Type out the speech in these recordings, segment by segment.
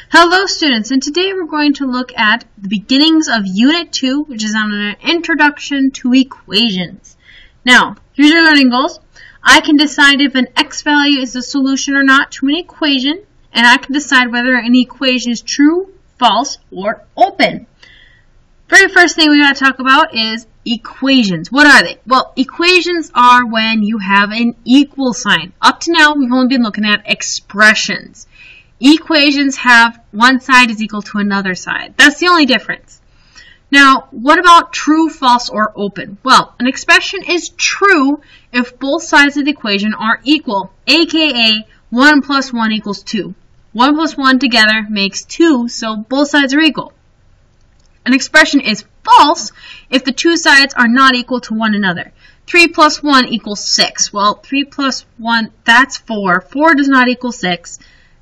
Hello students, and today we're going to look at the beginnings of Unit 2, which is on an introduction to equations. Now, here's your learning goals. I can decide if an x value is a solution or not to an equation, and I can decide whether an equation is true, false, or open. Very first thing we got to talk about is equations. What are they? Well, equations are when you have an equal sign. Up to now, we've only been looking at expressions. Equations have one side is equal to another side. That's the only difference. Now, what about true, false, or open? Well, an expression is true if both sides of the equation are equal, aka 1 plus 1 equals 2. 1 plus 1 together makes 2, so both sides are equal. An expression is false if the two sides are not equal to one another. 3 plus 1 equals 6. Well, 3 plus 1, that's 4. 4 does not equal 6.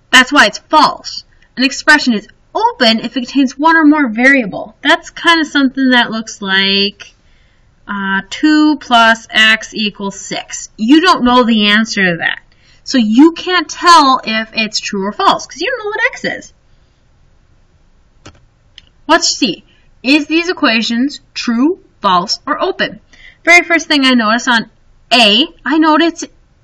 That's why it's false. An expression is open if it contains one or more variable. That's kind of something that looks like 2 plus x equals 6. You don't know the answer to that. So you can't tell if it's true or false because you don't know what x is. Let's see. Is these equations true, false, or open? Very first thing I notice on A, I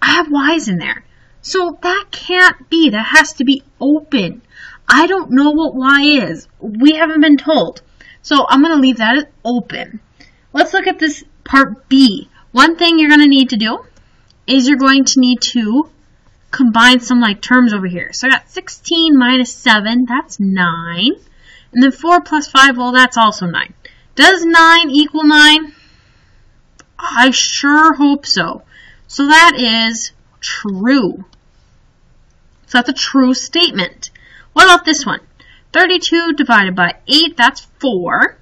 have y's in there. So that can't be. That has to be open. I don't know what y is. We haven't been told. So I'm going to leave that as open. Let's look at this part B. One thing you're going to need to do is you're going to need to combine some like terms over here. So I got 16 minus 7. That's 9. And then 4 plus 5, well, that's also 9. Does 9 equal 9? I sure hope so. So that is true. So that's a true statement. What about this one? 32 divided by 8, that's 4.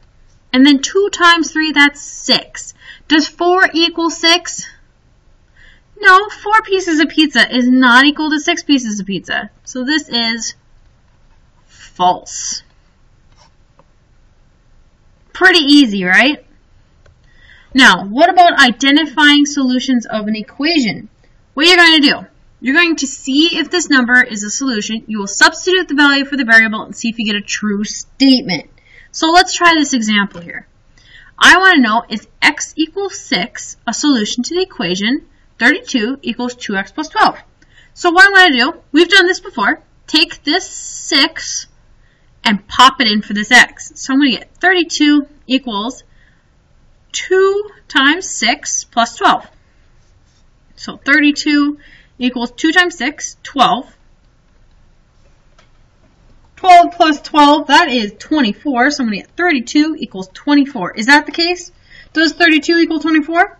And then 2 times 3, that's 6. Does 4 equal 6? No, 4 pieces of pizza is not equal to 6 pieces of pizza. So this is false. Pretty easy, right? Now, what about identifying solutions of an equation? What you're going to do, you're going to see if this number is a solution. You will substitute the value for the variable and see if you get a true statement. So let's try this example here. I want to know, is x equals 6 a solution to the equation 32 equals 2x plus 12? So what I'm going to do, we've done this before. Take this 6 and pop it in for this x. So I'm going to get 32 equals 2 times 6 plus 12. So 32 equals 2 times 6, 12. 12 plus 12, that is 24. So I'm going to get 32 equals 24. Is that the case? Does 32 equal 24?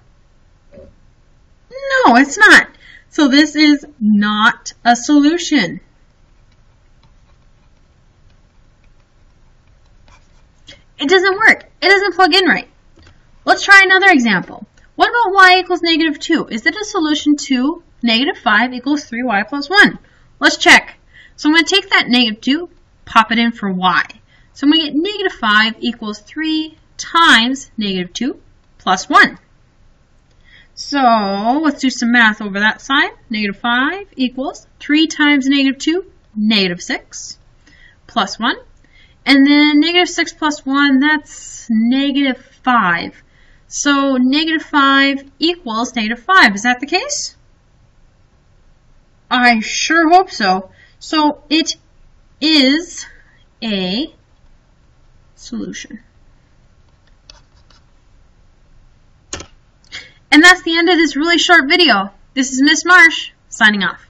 No, it's not. So this is not a solution. It doesn't work. It doesn't plug in right. Let's try another example. What about y equals negative 2? Is it a solution to negative 5 equals 3y plus 1? Let's check. So I'm going to take that negative 2, pop it in for y. So I'm going to get negative 5 equals 3 times negative 2 plus 1. So let's do some math over that side. Negative 5 equals 3 times negative 2, negative 6, plus 1. And then negative 6 plus 1, that's negative 5. So negative 5 equals negative 5. Is that the case? I sure hope so. So it is a solution. And that's the end of this really short video. This is Miss Marsh signing off.